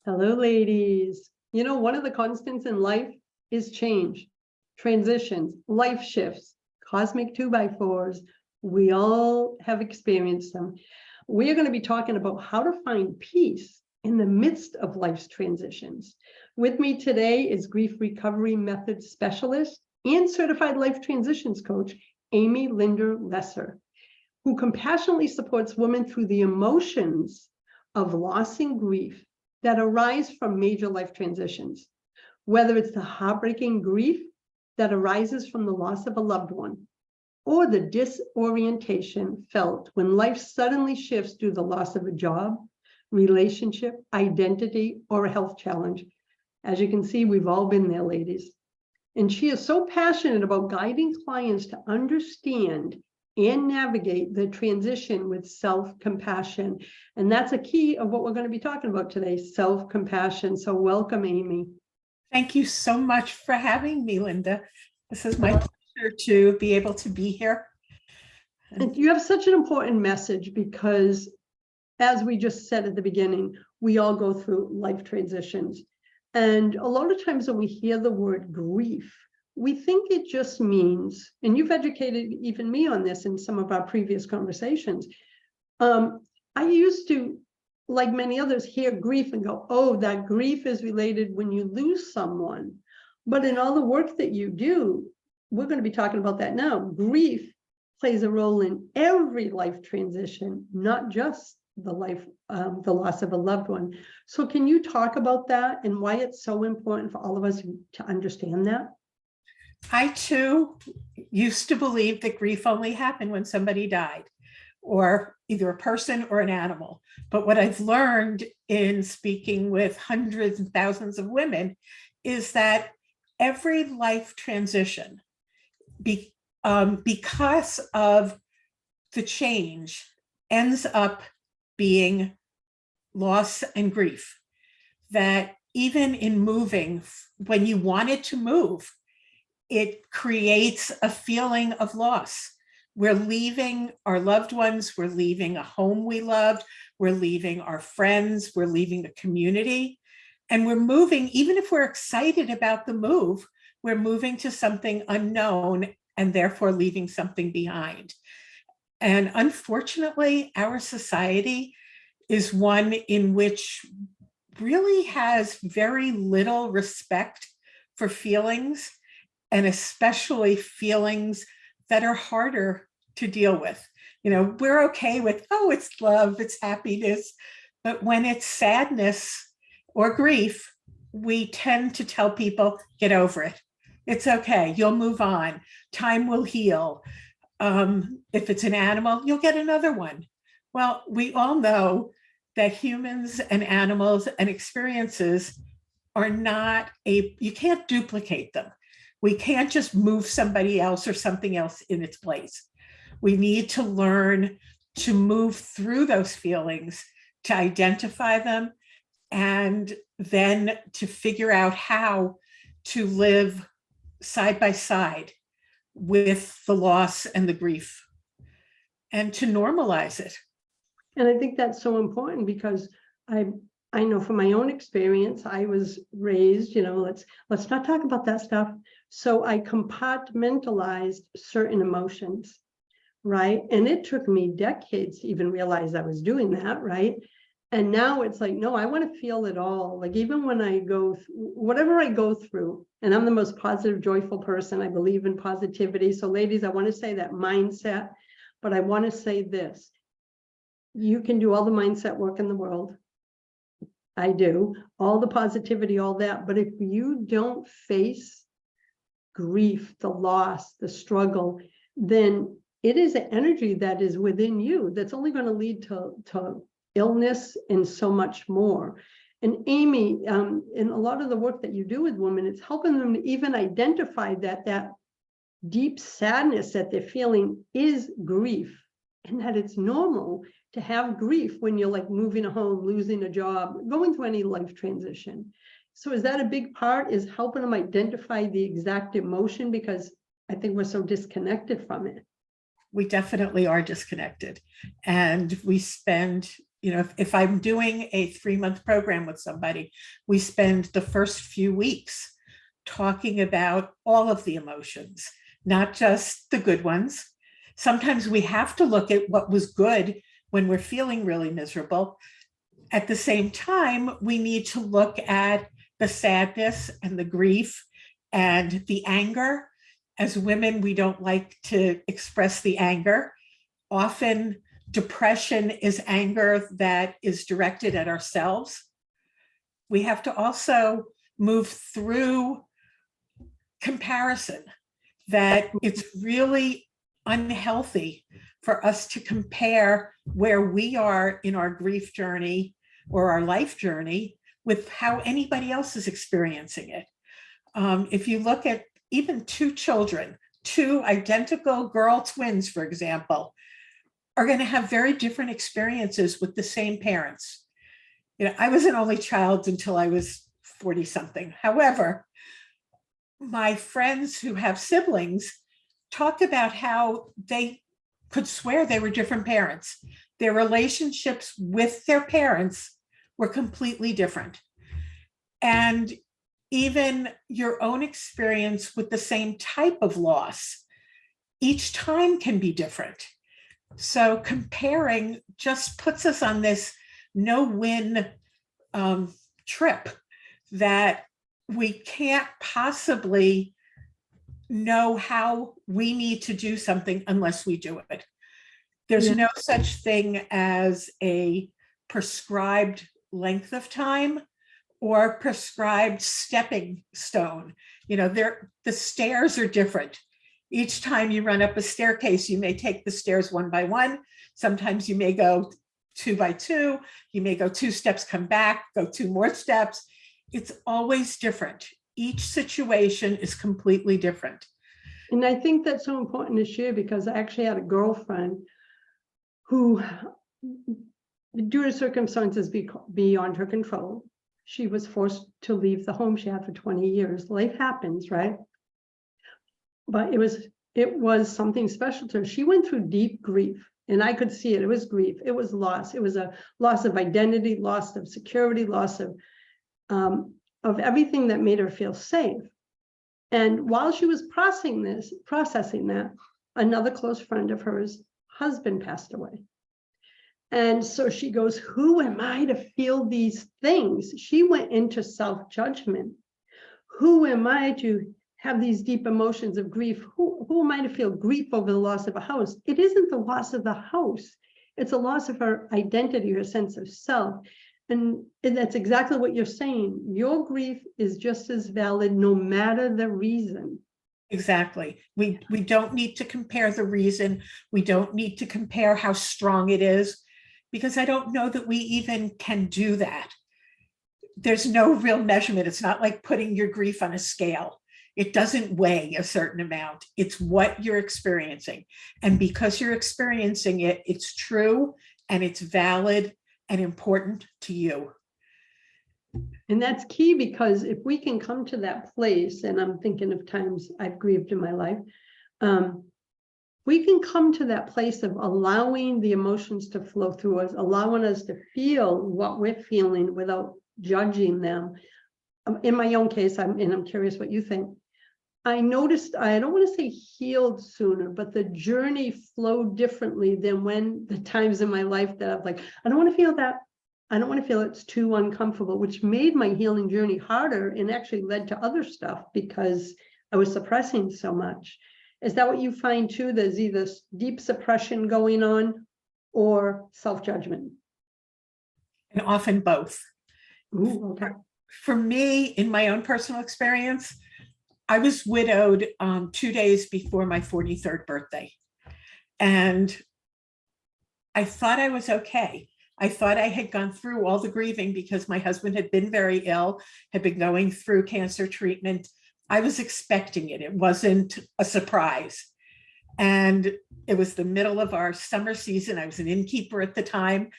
Hello, ladies. You know, one of the constants in life is change, transitions, life shifts, cosmic 2x4s. We all have experienced them. We are going to be talking about how to find peace in the midst of life's transitions. With me today is grief recovery method specialist and certified life transitions coach, Amy Lindner-Lesser, who compassionately supports women through the emotions of loss and grief that arise from major life transitions, whether it's the heartbreaking grief that arises from the loss of a loved one, or the disorientation felt when life suddenly shifts due to the loss of a job, relationship, identity, or a health challenge. As you can see, we've all been there, ladies. And she is so passionate about guiding clients to understand and navigate the transition with self-compassion. And that's a key of what we're going to be talking about today, self-compassion. So welcome, Amy. Thank you so much for having me, Linda. This is my pleasure to be able to be here. And you have such an important message because, as we just said at the beginning, we all go through life transitions. And a lot of times when we hear the word grief, we think it just means, and you've educated even me on this in some of our previous conversations. I used to, like many others, hear grief and go, oh, that grief is related when you lose someone. But in all the work that you do, we're going to be talking about that now. Grief plays a role in every life transition, not just the loss of a loved one. So can you talk about that and why it's so important for all of us to understand that? I too used to believe that grief only happened when somebody died, or either a person or an animal. But what I've learned in speaking with hundreds and thousands of women is that every life transition, because of the change, ends up being loss and grief. That even in moving, when you wanted to move, it creates a feeling of loss. We're leaving our loved ones, we're leaving a home we loved, we're leaving our friends, we're leaving the community, and we're moving, even if we're excited about the move, we're moving to something unknown and therefore leaving something behind. And unfortunately, our society is one in which really has very little respect for feelings, and especially feelings that are harder to deal with. You know, we're okay with, oh, it's love, it's happiness. But when it's sadness or grief, we tend to tell people, get over it. It's okay, you'll move on. Time will heal. If it's an animal, you'll get another one. Well, we all know that humans and animals and experiences are not you can't duplicate them. We can't just move somebody else or something else in its place. We need to learn to move through those feelings, to identify them, and then to figure out how to live side by side with the loss and the grief, and to normalize it. And I think that's so important because I know from my own experience, I was raised, you know, let's not talk about that stuff. So I compartmentalized certain emotions, right? And it took me decades to even realize I was doing that, right? And now it's like, no, I want to feel it all. Like even when I go, whatever I go through, and I'm the most positive, joyful person. I believe in positivity. So ladies, I want to say that mindset, but I want to say this. You can do all the mindset work in the world. I do, all the positivity, all that. But if you don't face grief, the loss, the struggle, then it is an energy that is within you that's only going to lead to illness and so much more. And Amy, in a lot of the work that you do with women, it's helping them to even identify that deep sadness that they're feeling is grief, and that it's normal to have grief when you're like moving a home, losing a job, going through any life transition. So is that a big part, is helping them identify the exact emotion? Because I think we're so disconnected from it. We definitely are disconnected. And we spend if I'm doing a 3-month program with somebody, we spend the first few weeks talking about all of the emotions, not just the good ones. Sometimes we have to look at what was good when we're feeling really miserable. At the same time, we need to look at the sadness and the grief and the anger. As women, we don't like to express the anger. Often, depression is anger that is directed at ourselves. We have to also move through comparison, that it's really unhealthy for us to compare where we are in our grief journey or our life journey with how anybody else is experiencing it. If you look at even two children, two identical girl twins, for example, are going to have very different experiences with the same parents. I was an only child until I was 40 something. However, my friends who have siblings talk about how they could swear they were different parents. Their relationships with their parents were completely different. And even your own experience with the same type of loss, each time can be different. So comparing just puts us on this no-win trip that we can't possibly know how we need to do something unless we do it. There's no such thing as a prescribed length of time or prescribed stepping stone. The stairs are different. Each time you run up a staircase, you may take the stairs one by one. Sometimes you may go 2 by 2. You may go 2 steps, come back, go 2 more steps. It's always different. Each situation is completely different. And I think that's so important to share, because I actually had a girlfriend who, due to circumstances beyond her control, she was forced to leave the home she had for 20 years. Life happens, right? But it was something special to her. She went through deep grief, and I could see it. It was grief. It was loss. It was a loss of identity, loss of security, loss of everything that made her feel safe. And while she was processing that, another close friend of hers' husband passed away. And so she goes, who am I to feel these things? She went into self-judgment. Who am I to have these deep emotions of grief? Who am I to feel grief over the loss of a house? It isn't the loss of the house. It's a loss of her identity, her sense of self. And that's exactly what you're saying. Your grief is just as valid no matter the reason. Exactly. We don't need to compare the reason. We don't need to compare how strong it is, because I don't know that we even can do that. There's no real measurement. It's not like putting your grief on a scale. It doesn't weigh a certain amount. It's what you're experiencing. And because you're experiencing it, it's true and it's valid and important to you. And that's key, because if we can come to that place, and I'm thinking of times I've grieved in my life, we can come to that place of allowing the emotions to flow through us, allowing us to feel what we're feeling without judging them. In my own case, I'm curious what you think. I noticed, I don't want to say healed sooner, but the journey flowed differently than when the times in my life that I'm like, I don't want to feel that. I don't want to feel it's too uncomfortable, which made my healing journey harder and actually led to other stuff because I was suppressing so much. Is that what you find too? There's either deep suppression going on or self-judgment? And often both. Ooh, okay. For me, in my own personal experience, I was widowed 2 days before my 43rd birthday. And I thought I was okay. I thought I had gone through all the grieving because my husband had been very ill, had been going through cancer treatment. I was expecting it. It wasn't a surprise. And it was the middle of our summer season. I was an innkeeper at the time.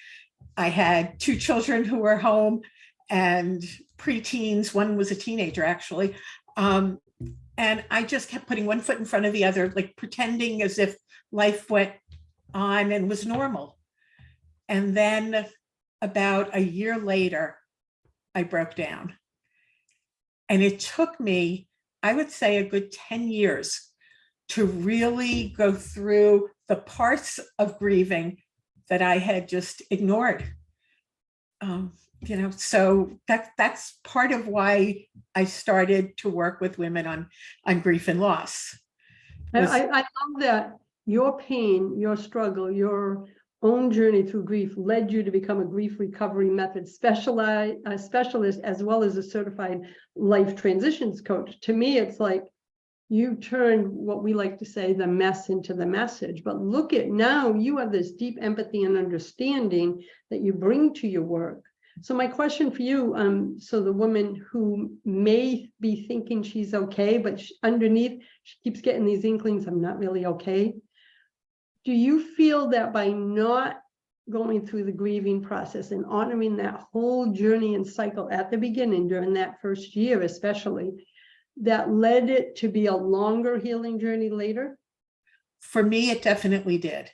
I had 2 children who were home and preteens. One was a teenager, actually. And I just kept putting one foot in front of the other, like pretending as if life went on and was normal. And then about a year later, I broke down. And it took me, I would say, a good 10 years to really go through the parts of grieving that I had just ignored. So that's part of why I started to work with women on grief and loss. I love that your pain, your struggle, your own journey through grief led you to become a grief recovery method specialist, as well as a certified life transitions coach. To me, it's like you turned what we like to say, the mess into the message. But look at now, you have this deep empathy and understanding that you bring to your work. So my question for you, so the woman who may be thinking she's okay, but underneath, she keeps getting these inklings, I'm not really okay. Do you feel that by not going through the grieving process and honoring that whole journey and cycle at the beginning, during that first year especially, that led it to be a longer healing journey later? For me, it definitely did.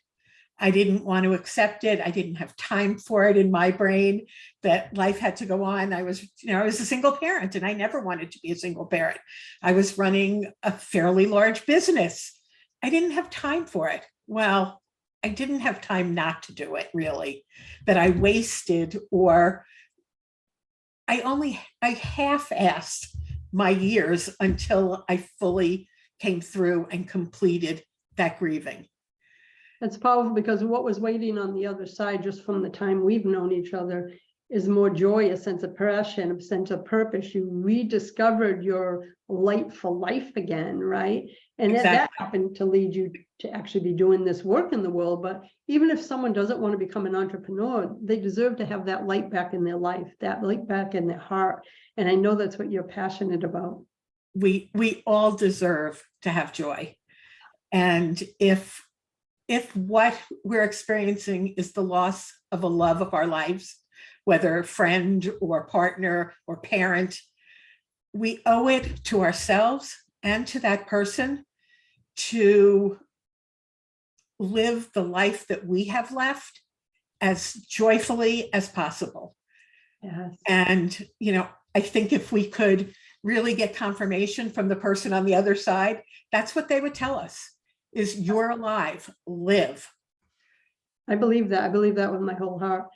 I didn't want to accept it. I didn't have time for it in my brain, that life had to go on. I was a single parent, and I never wanted to be a single parent. I was running a fairly large business. I didn't have time for it. Well, I didn't have time not to do it, really, that I wasted, or I half-assed my years until I fully came through and completed that grieving. That's powerful, because what was waiting on the other side, just from the time we've known each other, is more joy, a sense of passion, a sense of purpose. You rediscovered your light for life again, right? And Exactly. that happened to lead you to actually be doing this work in the world. But even if someone doesn't want to become an entrepreneur, they deserve to have that light back in their life, that light back in their heart. And I know that's what you're passionate about. We all deserve to have joy. And if what we're experiencing is the loss of a love of our lives, whether friend or partner or parent, we owe it to ourselves and to that person to live the life that we have left as joyfully as possible. Yes. And, I think if we could really get confirmation from the person on the other side, that's what they would tell us, is you're alive, live. I believe that. I believe that with my whole heart.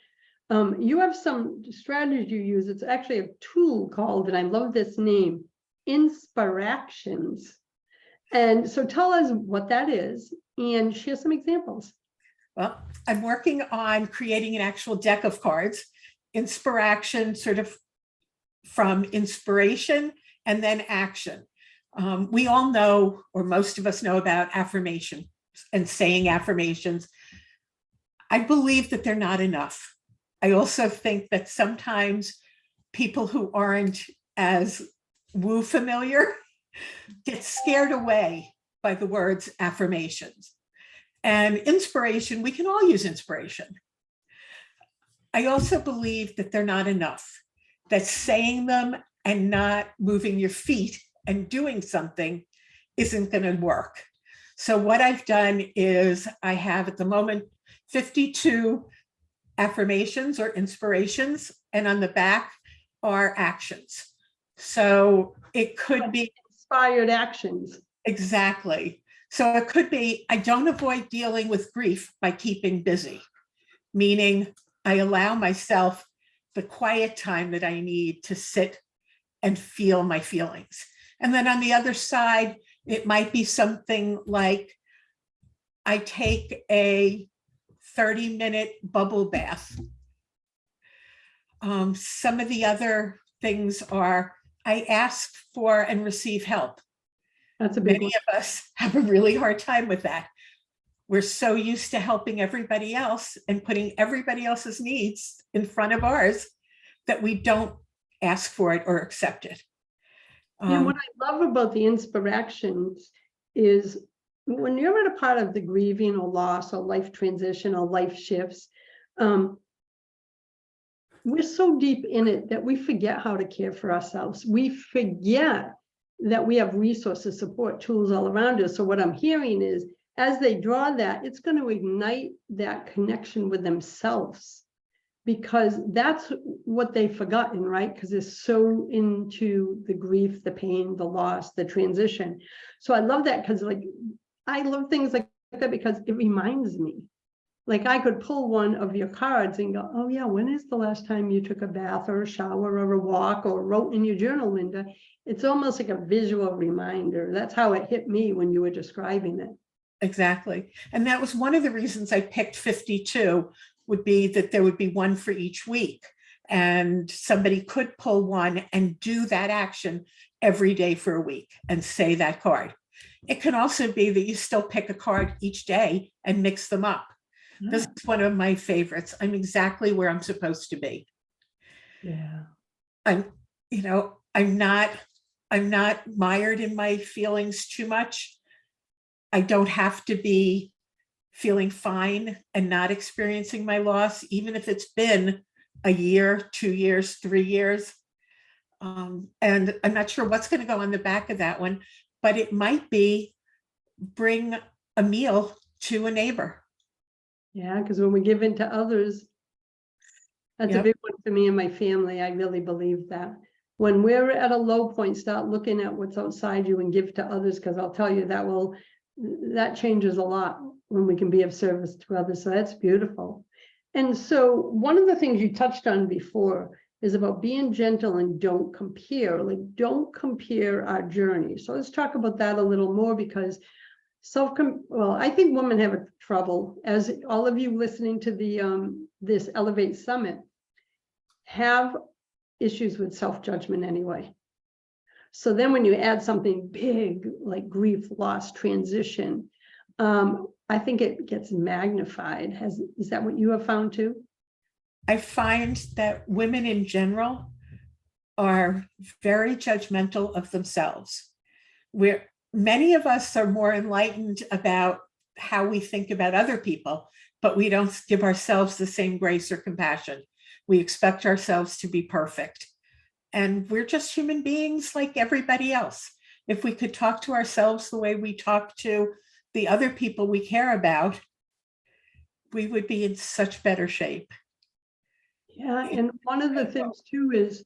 You have some strategy you use. It's actually a tool called, and I love this name, INNspiractions. And so tell us what that is and share some examples. Well, I'm working on creating an actual deck of cards, INNspiration, sort of from inspiration and then action. We all know, or most of us know, about affirmation and saying affirmations. I believe that they're not enough. I also think that sometimes people who aren't as woo familiar get scared away by the words affirmations. And inspiration, we can all use inspiration. I also believe that they're not enough, that saying them and not moving your feet and doing something isn't going to work. So what I've done is I have at the moment 52 affirmations or inspirations, and on the back are actions. So it could be inspired actions. Exactly. So it could be, I don't avoid dealing with grief by keeping busy, meaning I allow myself the quiet time that I need to sit and feel my feelings. And then on the other side, it might be something like I take a 30-minute bubble bath. Some of the other things are I ask for and receive help. That's a big Many one. of us have a really hard time with that. We're so used to helping everybody else and putting everybody else's needs in front of ours that we don't ask for it or accept it. And what I love about the INNspiractions is when you're at a part of the grieving or loss or life transition or life shifts, we're so deep in it that we forget how to care for ourselves. We forget that we have resources, support, tools all around us. So what I'm hearing is, as they draw that, it's going to ignite that connection with themselves. because that's what they've forgotten, right? Because they're so into the grief, the pain, the loss, the transition. So I love that, because like I love things like that because it reminds me. Like I could pull one of your cards and go, oh yeah, when is the last time you took a bath or a shower or a walk or wrote in your journal, Linda? It's almost like a visual reminder. That's how it hit me when you were describing it. Exactly. And that was one of the reasons I picked 52, would be that there would be one for each week. And somebody could pull one and do that action every day for a week and say that card. It can also be that you still pick a card each day and mix them up. This is one of my favorites. I'm exactly where I'm supposed to be. Yeah. I'm not mired in my feelings too much. I don't have to be feeling fine and not experiencing my loss, even if it's been a year, 2 years, 3 years. And I'm not sure what's going to go on the back of that one, but it might be bring a meal to a neighbor. Yeah, because when we give in to others, that's a big one for me and my family. I really believe that. When we're at a low point, start looking at what's outside you and give to others, because I'll tell you that changes a lot when we can be of service to others. So that's beautiful. And so one of the things you touched on before is about being gentle and don't compare. Like, don't compare our journey. So let's talk about that a little more, because I think women have a trouble, as all of you listening to the this Elevate Summit have issues with self-judgment anyway. So then when you add something big like grief, loss, transition, I think it gets magnified. Is that what you have found too? I find that women in general are very judgmental of themselves. Many of us are more enlightened about how we think about other people, but we don't give ourselves the same grace or compassion. We expect ourselves to be perfect. And we're just human beings like everybody else. If we could talk to ourselves the way we talk to the other people we care about, we would be in such better shape. Yeah, and one of the things too is,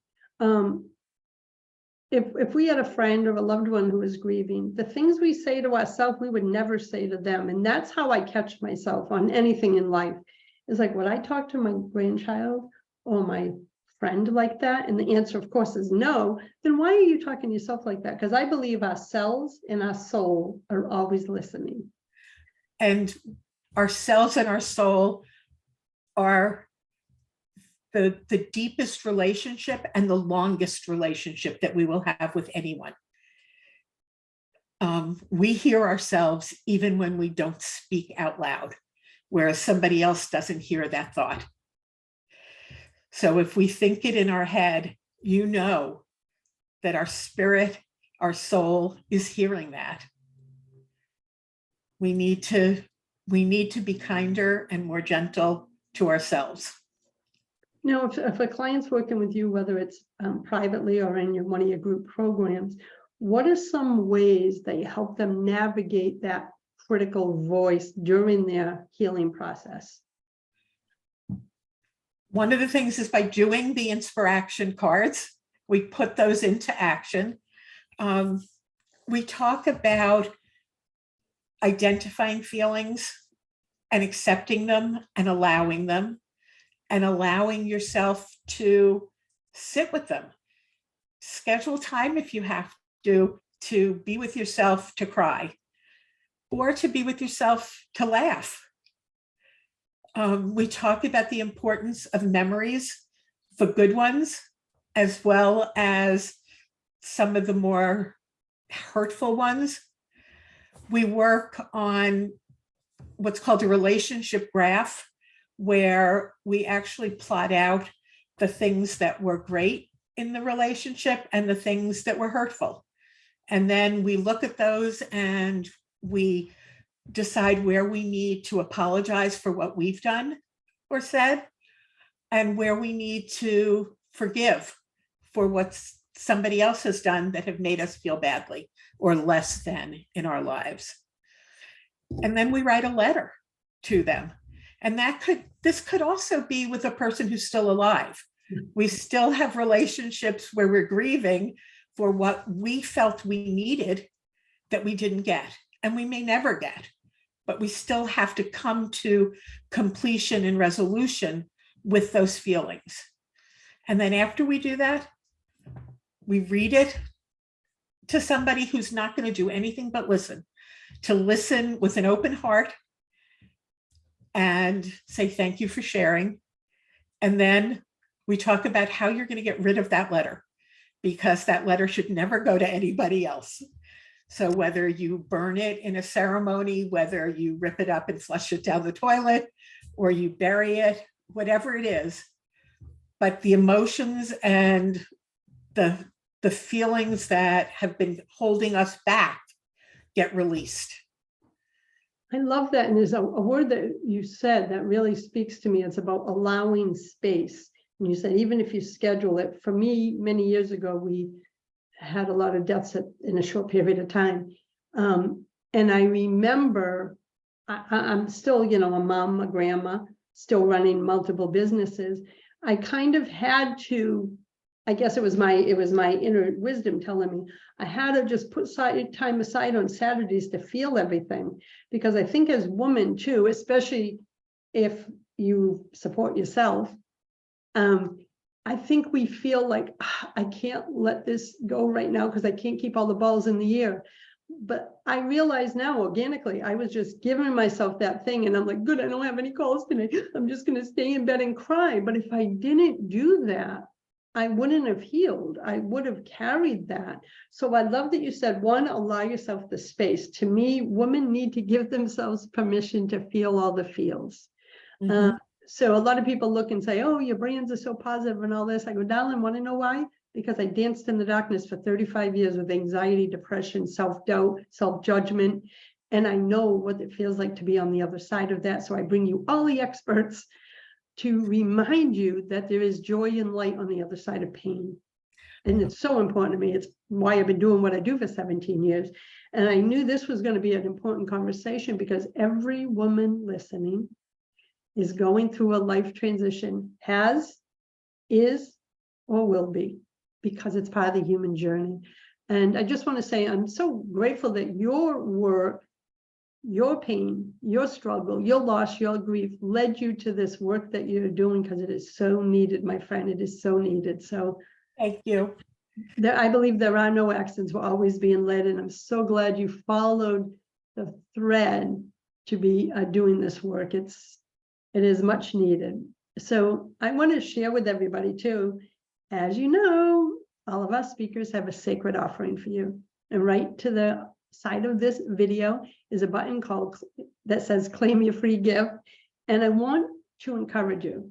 if we had a friend or a loved one who is grieving, the things we say to ourselves, we would never say to them. And that's how I catch myself on anything in life. It's like, would I talk to my grandchild or my friend like that? And the answer, of course, is no. Then why are you talking to yourself like that? Because I believe ourselves and our soul are always listening. And ourselves and our soul are the deepest relationship and the longest relationship that we will have with anyone. We hear ourselves even when we don't speak out loud, whereas somebody else doesn't hear that thought. So if we think it in our head, you know that our spirit, our soul is hearing that. We need to be kinder and more gentle to ourselves. Now, if a client's working with you, whether it's privately or in one of your group programs, what are some ways that you help them navigate that critical voice during their healing process? One of the things is by doing the INNspiraction cards, we put those into action. We talk about identifying feelings and accepting them and allowing yourself to sit with them. Schedule time if you have to be with yourself to cry, or to be with yourself to laugh. We talk about the importance of memories, the good ones, as well as some of the more hurtful ones. We work on what's called a relationship graph, where we actually plot out the things that were great in the relationship and the things that were hurtful. And then we look at those and we decide where we need to apologize for what we've done or said, and where we need to forgive for what somebody else has done that have made us feel badly or less than in our lives. And then we write a letter to them. And that this could also be with a person who's still alive. We still have relationships where we're grieving for what we felt we needed that we didn't get, and we may never get, but we still have to come to completion and resolution with those feelings. And then after we do that, we read it to somebody who's not going to do anything but listen, to listen with an open heart and say, thank you for sharing. And then we talk about how you're going to get rid of that letter, because that letter should never go to anybody else. So whether you burn it in a ceremony, whether you rip it up and flush it down the toilet, or you bury it, whatever it is, but the emotions and the feelings that have been holding us back get released. I love that. And there's a word that you said that really speaks to me. It's about allowing space. And you said, even if you schedule it, for me, many years ago, we had a lot of deaths in a short period of time. And I remember I'm still, a mom, a grandma, still running multiple businesses. I kind of had to, I guess it was my inner wisdom telling me I had to just put time aside on Saturdays to feel everything. Because I think as women too, especially if you support yourself, I think we feel like I can't let this go right now because I can't keep all the balls in the air. But I realize now organically, I was just giving myself that thing. And I'm like, good, I don't have any calls today. I'm just going to stay in bed and cry. But if I didn't do that, I wouldn't have healed. I would have carried that. So I love that you said, one, allow yourself the space. To me, women need to give themselves permission to feel all the feels. Mm-hmm. So a lot of people look and say, oh, your brands are so positive and all this. I go, darling, want to know why? Because I danced in the darkness for 35 years with anxiety, depression, self-doubt, self-judgment. And I know what it feels like to be on the other side of that. So I bring you all the experts to remind you that there is joy and light on the other side of pain. And it's so important to me. It's why I've been doing what I do for 17 years. And I knew this was going to be an important conversation because every woman listening is going through a life transition, has, is, or will be, because it's part of the human journey. And I just want to say, I'm so grateful that your work, your pain, your struggle, your loss, your grief led you to this work that you're doing, because it is so needed, my friend. It is so needed. So thank you. I believe there are no accidents. We're always being led. And I'm so glad you followed the thread to be doing this work. It is much needed. So I want to share with everybody too, as you know, all of our speakers have a sacred offering for you. And right to the side of this video is a button that says claim your free gift. And I want to encourage you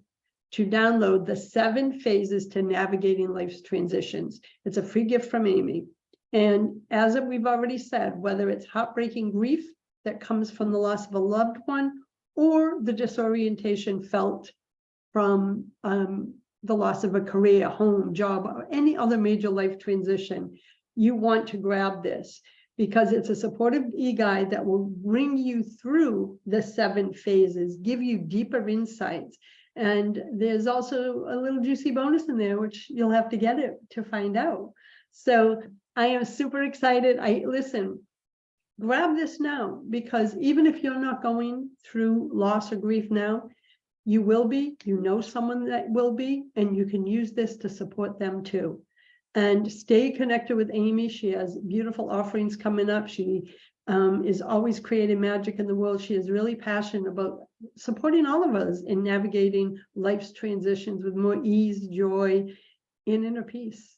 to download the 7 phases to navigating life's transitions. It's a free gift from Amy. And as we've already said, whether it's heartbreaking grief that comes from the loss of a loved one, or the disorientation felt from the loss of a career, home, job, or any other major life transition, you want to grab this because it's a supportive e-guide that will bring you through the 7 phases, give you deeper insights. And there's also a little juicy bonus in there, which you'll have to get it to find out. So I am super excited. Listen, grab this now, because even if you're not going through loss or grief now, you will be, someone that will be, and you can use this to support them too. And stay connected with Amy. She has beautiful offerings coming up. She is always creating magic in the world. She is really passionate about supporting all of us in navigating life's transitions with more ease, joy, and inner peace.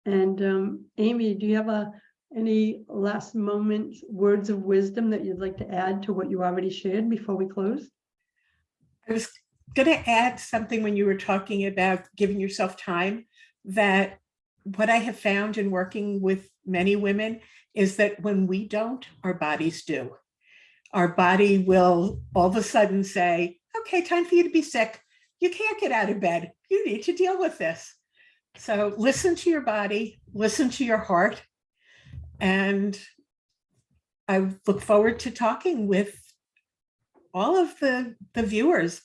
And Amy, do you have any last moment words of wisdom that you'd like to add to what you already shared before we close? I was going to add something when you were talking about giving yourself time, that what I have found in working with many women is that when we don't, our bodies do. Our body will all of a sudden say, okay, time for you to be sick. You can't get out of bed. You need to deal with this. So listen to your body, listen to your heart. And I look forward to talking with all of the viewers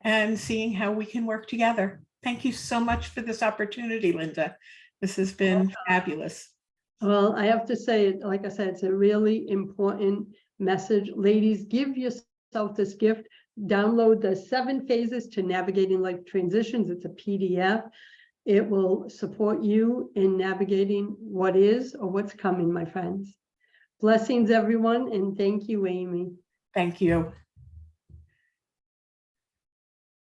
and seeing how we can work together. Thank you so much for this opportunity, Linda. This has been fabulous. Well, I have to say, like I said, it's a really important message. Ladies, give yourself this gift. Download the 7 phases to navigating life transitions. It's a PDF. It will support you in navigating what is or what's coming, my friends. Blessings, everyone, and thank you, Amy. Thank you.